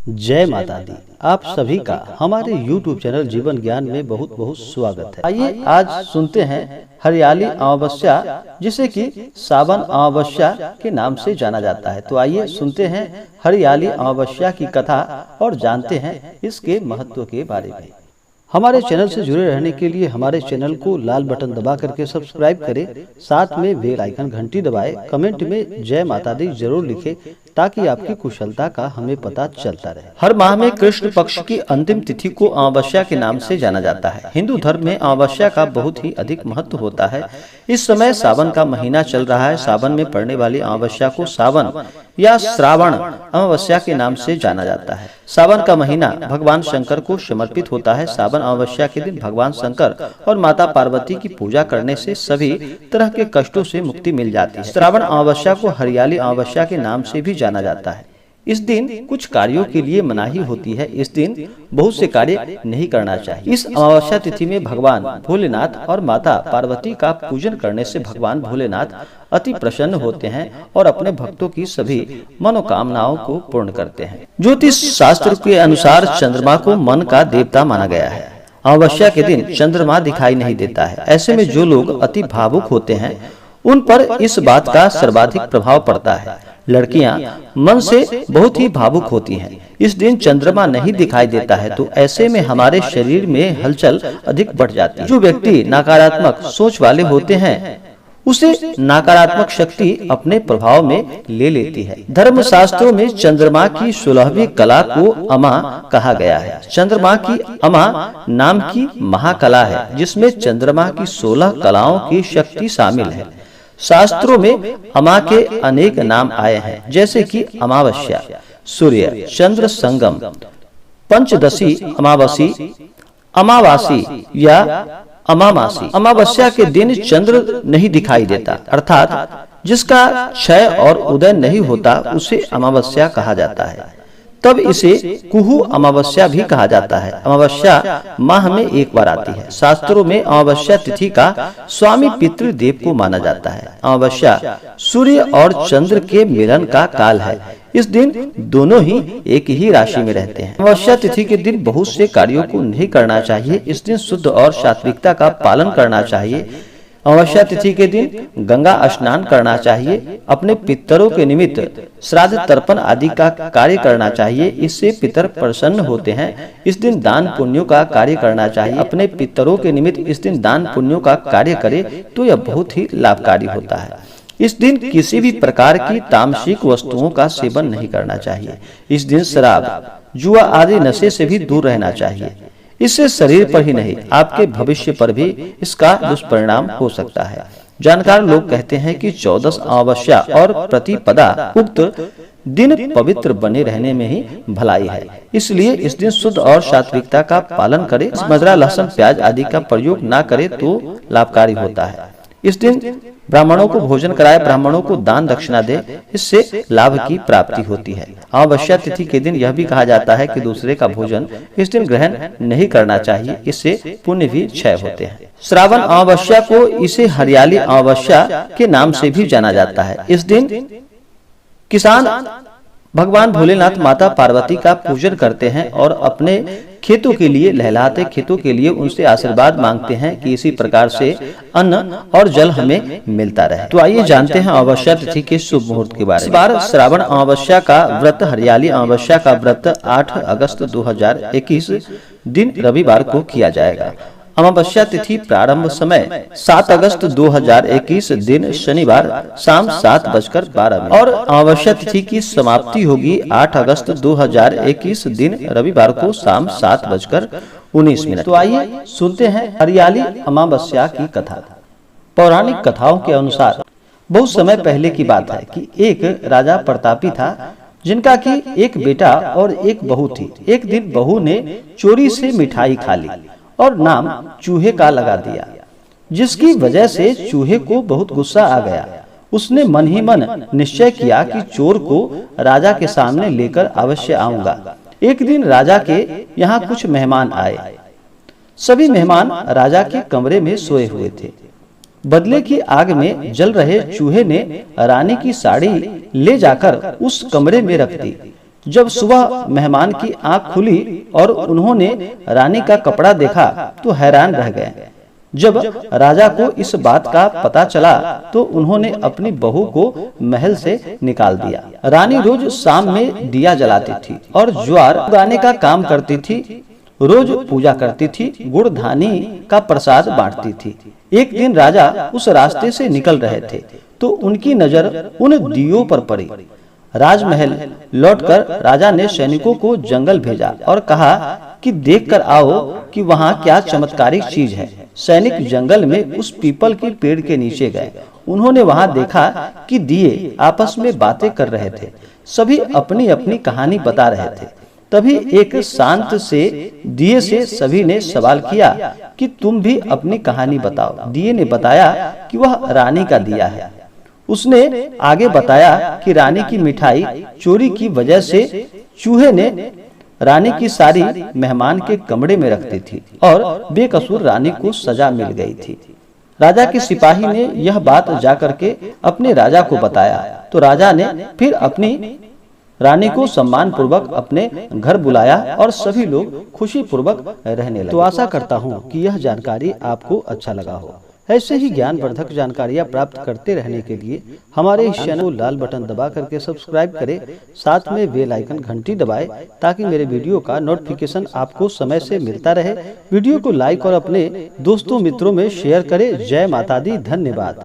जय माता दी। आप सभी का हमारे YouTube चैनल जीवन ज्ञान में बहुत बहुत स्वागत है। आइए आज सुनते हैं हरियाली अमावस्या, जिसे कि सावन अमावस्या के नाम से जाना जाता है। तो आइए सुनते हैं हरियाली अमावस्या की कथा और जानते हैं इसके महत्व के बारे में। हमारे चैनल से जुड़े रहने के लिए हमारे चैनल को लाल बटन दबा करके सब्सक्राइब करें, साथ में बेल आइकन घंटी दबाएं, कमेंट में जय माता दी जरूर लिखें ताकि आपकी कुशलता का हमें पता चलता रहे। हर माह में कृष्ण पक्ष की अंतिम तिथि को अमावस्या के नाम से जाना जाता है। हिंदू धर्म में अमावस्या का बहुत ही अधिक महत्व होता है। इस समय सावन का महीना चल रहा है। सावन में पड़ने वाली अमावस्या को सावन या श्रावण अमावस्या के नाम से जाना जाता है। सावन का महीना भगवान शंकर को समर्पित होता है। सावन अमावस्या के दिन भगवान शंकर और माता पार्वती की पूजा करने से सभी तरह के कष्टों से मुक्ति मिल जाती है। श्रावण अमावस्या को हरियाली अमावस्या के नाम से भी जाना जाता है। इस दिन कुछ कार्यों के लिए मनाही होती है। इस दिन बहुत से कार्य नहीं करना चाहिए। इस अमावस्या तिथि में भगवान भोलेनाथ और माता पार्वती का पूजन करने से भगवान भोलेनाथ अति प्रसन्न होते हैं और अपने भक्तों की सभी मनोकामनाओं को पूर्ण करते हैं। ज्योतिष शास्त्र के अनुसार चंद्रमा को मन का देवता माना गया है। अमावस्या के दिन चंद्रमा दिखाई नहीं देता है। ऐसे में जो लोग अति भावुक होते हैं उन पर इस बात का सर्वाधिक प्रभाव पड़ता है। लड़कियां मन से बहुत ही भावुक होती हैं। इस दिन चंद्रमा नहीं दिखाई देता है तो ऐसे में हमारे शरीर में हलचल अधिक बढ़ जाती है। जो व्यक्ति नकारात्मक सोच वाले होते हैं उसे नकारात्मक शक्ति अपने प्रभाव में ले लेती है। धर्म शास्त्रों में चंद्रमा की 16वीं कला को अमा कहा गया है। चंद्रमा की अमा नाम की महाकला है जिसमें चंद्रमा की 16 कलाओं की शक्ति शामिल है। शास्त्रों में अमा के अनेक नाम आए हैं, जैसे कि अमावस्या, सूर्य चंद्र संगम, पंचदशी अमावसी, अमावासी या अमावासी। अमावस्या के दिन चंद्र नहीं दिखाई देता, अर्थात जिसका क्षय और उदय नहीं होता उसे अमावस्या कहा जाता है। तब इसे कुहू अमावस्या भी कहा जाता है। अमावस्या माह में एक बार आती है। शास्त्रों में अमावस्या तिथि का स्वामी पितृदेव को माना जाता है। अमावस्या सूर्य और चंद्र के मिलन का काल है। इस दिन दोनों ही एक ही राशि में रहते हैं। अमावस्या तिथि के दिन बहुत से कार्यों को नहीं करना चाहिए। इस दिन शुद्ध और सात्विकता का पालन करना चाहिए। अमावस्या तिथि के दिन गंगा स्नान करना चाहिए। अपने पितरों के निमित्त श्राद्ध तर्पण आदि का कार्य करना चाहिए। इससे पितर प्रसन्न होते हैं। इस दिन दान पुण्यों का कार्य करना चाहिए। अपने पितरों के निमित्त इस दिन दान पुण्यों का कार्य करे तो यह बहुत ही लाभकारी होता है। इस दिन किसी भी प्रकार की तामसिक वस्तुओं का सेवन नहीं करना चाहिए। इस दिन शराब, जुआ आदि नशे से भी दूर रहना चाहिए। इससे शरीर पर ही नहीं आपके भविष्य पर भी इसका दुष्परिणाम हो सकता है। जानकार लोग कहते हैं कि 14 अमावस्या और प्रतिपदा उक्त दिन पवित्र बने रहने में ही भलाई है। इसलिए इस दिन शुद्ध और सात्विकता का पालन करें। मदिरा, लहसुन, प्याज आदि का प्रयोग न करे तो लाभकारी होता है। इस दिन ब्राह्मणों को भोजन कराए, ब्राह्मणों को दान दक्षिणा दे, इससे लाभ की प्राप्ति होती है। अमावस्या तिथि के दिन यह भी कहा जाता है कि दूसरे का भोजन इस दिन ग्रहण नहीं करना चाहिए। इससे पुण्य भी क्षय होते हैं। श्रावण अमावस्या को इसे हरियाली अमावस्या के नाम से भी जाना जाता है। इस दिन किसान भगवान भोलेनाथ माता पार्वती का पूजन करते हैं और अपने खेतों के लिए, लहलहाते खेतों के लिए उनसे आशीर्वाद मांगते हैं कि इसी प्रकार से अन्न और जल हमें मिलता रहे। तो आइए जानते हैं अमावस्या तिथि के शुभ मुहूर्त के बारे में। इस बार श्रावण अमावस्या का व्रत, हरियाली अमावस्या का व्रत 8 अगस्त 2021 दिन रविवार को किया जाएगा। अमावस्या तिथि प्रारंभ समय 7 अगस्त 2021 दिन शनिवार शाम 7:12 और अमावस्या तिथि की समाप्ति होगी 8 अगस्त 2021 दिन रविवार को शाम 7:19। तो आइए सुनते हैं हरियाली अमावस्या की कथा। पौराणिक कथाओं के अनुसार बहुत समय पहले की बात है कि एक राजा प्रतापी था जिनका की एक बेटा और एक बहू थी। एक दिन बहू ने चोरी से मिठाई खा ली और नाम चूहे का लगा दिया, जिसकी वजह से चूहे को बहुत गुस्सा आ गया। उसने मन ही मन निश्चय किया कि चोर को राजा के सामने लेकर अवश्य आऊंगा। एक दिन राजा के यहाँ कुछ मेहमान आए। सभी मेहमान राजा के कमरे में सोए हुए थे। बदले की आग में जल रहे चूहे ने रानी की साड़ी ले जाकर उस कमरे में रख दी। जब सुबह मेहमान की आंख खुली और उन्होंने रानी का कपड़ा देखा तो हैरान रह गए। जब राजा को इस बात का पता चला तो उन्होंने अपनी बहू को महल से निकाल दिया। रानी रोज शाम में दिया जलाती थी और ज्वार उगाने का काम करती थी, रोज पूजा करती थी, गुड़ धानी का प्रसाद बांटती थी। एक दिन राजा उस रास्ते से निकल रहे थे तो उनकी नजर उन दियों पर पड़ी। राजमहल लौटकर राजा ने सैनिकों को जंगल भेजा और कहा कि देखकर आओ कि वहाँ क्या चमत्कारिक चीज है। सैनिक जंगल में उस पीपल के पेड़ के नीचे गए। उन्होंने वहाँ देखा कि दिए आपस में बातें कर रहे थे, सभी अपनी अपनी कहानी बता रहे थे। तभी एक शांत से दिए से सभी ने सवाल किया कि तुम भी अपनी कहानी बताओ। दिए ने बताया कि वह रानी का दिया है। उसने आगे बताया कि रानी की मिठाई चोरी की वजह से चूहे ने रानी की सारी मेहमान के कमरे में रखती थी और बेकसूर रानी को सजा मिल गई थी। राजा के सिपाही ने यह बात जाकर के अपने राजा को बताया तो राजा ने फिर अपनी रानी को सम्मान पूर्वक अपने घर बुलाया और सभी लोग खुशी पूर्वक रहने लगे। तो आशा करता हूँ कि यह जानकारी आपको अच्छा लगा हो। ऐसे ही ज्ञानवर्धक जानकारियाँ प्राप्त करते रहने के लिए हमारे इस चैनल को लाल बटन दबा करके सब्सक्राइब करें, साथ में बेल आइकन घंटी दबाएं ताकि मेरे वीडियो का नोटिफिकेशन आपको समय से मिलता रहे। वीडियो को लाइक और अपने दोस्तों मित्रों में शेयर करें। जय माता दी। धन्यवाद।